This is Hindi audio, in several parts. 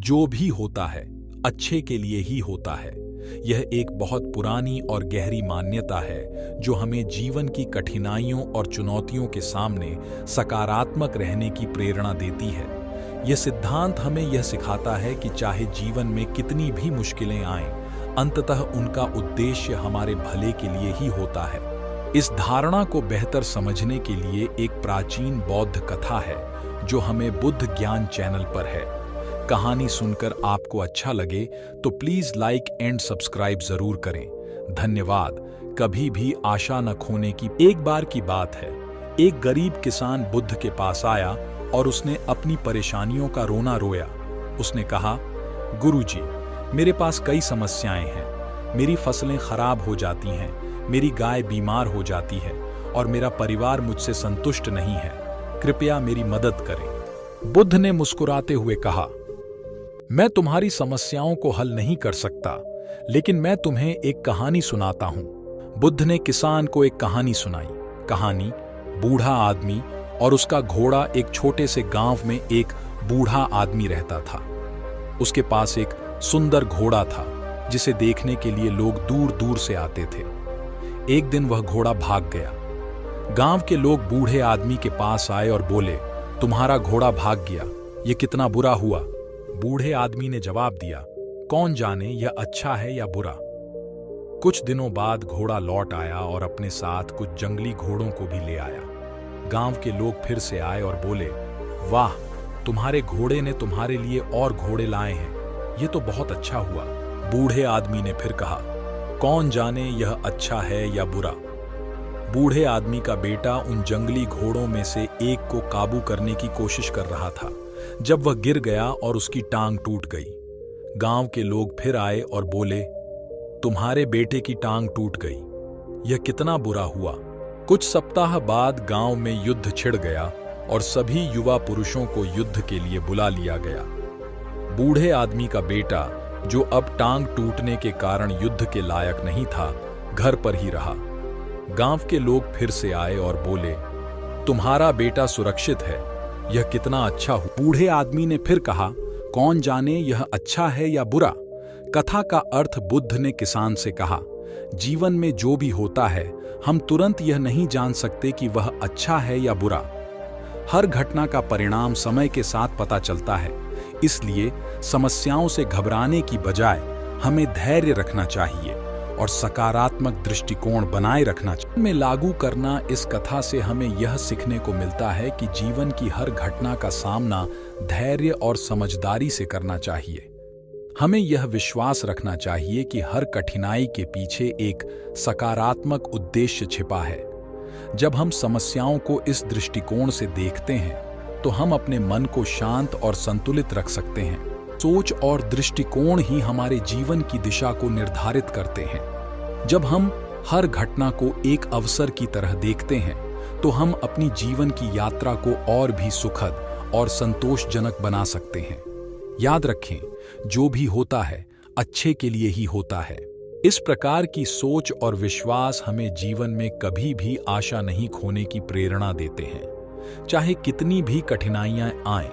जो भी होता है अच्छे के लिए ही होता है। यह एक बहुत पुरानी और गहरी मान्यता है जो हमें जीवन की कठिनाइयों और चुनौतियों के सामने सकारात्मक रहने की प्रेरणा देती है। यह सिद्धांत हमें यह सिखाता है कि चाहे जीवन में कितनी भी मुश्किलें आएं, अंततः उनका उद्देश्य हमारे भले के लिए ही होता है। इस धारणा को बेहतर समझने के लिए एक प्राचीन बौद्ध कथा है जो हमें बुद्ध ज्ञान चैनल पर है। कहानी सुनकर आपको अच्छा लगे तो प्लीज लाइक एंड सब्सक्राइब जरूर करें। धन्यवाद। कभी भी आशा न खोने की। एक बार की बात है, एक गरीब किसान बुद्ध के पास आया और उसने अपनी परेशानियों का रोना रोया। उसने कहा, गुरुजी, मेरे पास कई समस्याएं हैं। मेरी फसलें खराब हो जाती हैं, मेरी गाय बीमार हो जाती है और मेरा परिवार मुझसे संतुष्ट नहीं है। कृपया मेरी मदद करें। बुद्ध ने मुस्कुराते हुए कहा, मैं तुम्हारी समस्याओं को हल नहीं कर सकता, लेकिन मैं तुम्हें एक कहानी सुनाता हूं। बुद्ध ने किसान को एक कहानी सुनाई। कहानी बूढ़ा आदमी और उसका घोड़ा। एक छोटे से गांव में एक बूढ़ा आदमी रहता था। उसके पास एक सुंदर घोड़ा था जिसे देखने के लिए लोग दूर दूर से आते थे। एक दिन वह घोड़ा भाग गया। गांव के लोग बूढ़े आदमी के पास आए और बोले, तुम्हारा घोड़ा भाग गया, ये कितना बुरा हुआ। बूढ़े आदमी ने जवाब दिया, कौन जाने यह अच्छा है या बुरा। कुछ दिनों बाद घोड़ा लौट आया और अपने साथ कुछ जंगली घोड़ों को भी ले आया। गांव के लोग फिर से आए और बोले, वाह, तुम्हारे घोड़े ने तुम्हारे लिए और घोड़े लाए हैं, ये तो बहुत अच्छा हुआ। बूढ़े आदमी ने फिर कहा, कौन जाने यह अच्छा है या बुरा। बूढ़े आदमी का बेटा उन जंगली घोड़ों में से एक को काबू करने की कोशिश कर रहा था जब वह गिर गया और उसकी टांग टूट गई। गांव के लोग फिर आए और बोले, तुम्हारे बेटे की टांग टूट गई, यह कितना बुरा हुआ। कुछ सप्ताह बाद गांव में युद्ध छिड़ गया और सभी युवा पुरुषों को युद्ध के लिए बुला लिया गया। बूढ़े आदमी का बेटा, जो अब टांग टूटने के कारण युद्ध के लायक नहीं था, घर पर ही रहा। गांव के लोग फिर से आए और बोले, तुम्हारा बेटा सुरक्षित है, यह कितना अच्छा हो। बूढ़े आदमी ने फिर कहा, कौन जाने यह अच्छा है या बुरा। कथा का अर्थ बुद्ध ने किसान से कहा, जीवन में जो भी होता है हम तुरंत यह नहीं जान सकते कि वह अच्छा है या बुरा। हर घटना का परिणाम समय के साथ पता चलता है। इसलिए समस्याओं से घबराने की बजाय हमें धैर्य रखना चाहिए और सकारात्मक दृष्टिकोण बनाए रखना चाहिए। में लागू करना। इस कथा से हमें यह सीखने को मिलता है कि जीवन की हर घटना का सामना धैर्य और समझदारी से करना चाहिए। हमें यह विश्वास रखना चाहिए कि हर कठिनाई के पीछे एक सकारात्मक उद्देश्य छिपा है। जब हम समस्याओं को इस दृष्टिकोण से देखते हैं तो हम अपने मन को शांत और संतुलित रख सकते हैं। सोच और दृष्टिकोण ही हमारे जीवन की दिशा को निर्धारित करते हैं। जब हम हर घटना को एक अवसर की तरह देखते हैं तो हम अपनी जीवन की यात्रा को और भी सुखद और संतोषजनक बना सकते हैं। याद रखें, जो भी होता है अच्छे के लिए ही होता है। इस प्रकार की सोच और विश्वास हमें जीवन में कभी भी आशा नहीं खोने की प्रेरणा देते हैं। चाहे कितनी भी कठिनाइयां आएं,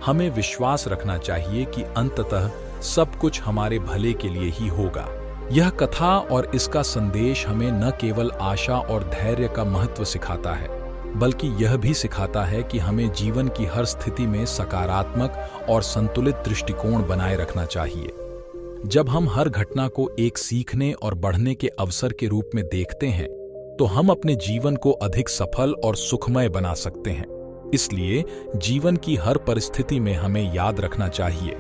हमें विश्वास रखना चाहिए कि अंततः सब कुछ हमारे भले के लिए ही होगा। यह कथा और इसका संदेश हमें न केवल आशा और धैर्य का महत्व सिखाता है, बल्कि यह भी सिखाता है कि हमें जीवन की हर स्थिति में सकारात्मक और संतुलित दृष्टिकोण बनाए रखना चाहिए। जब हम हर घटना को एक सीखने और बढ़ने के अवसर के रूप में देखते हैं, तो हम अपने जीवन को अधिक सफल और सुखमय बना सकते हैं। इसलिए जीवन की हर परिस्थिति में हमें याद रखना चाहिए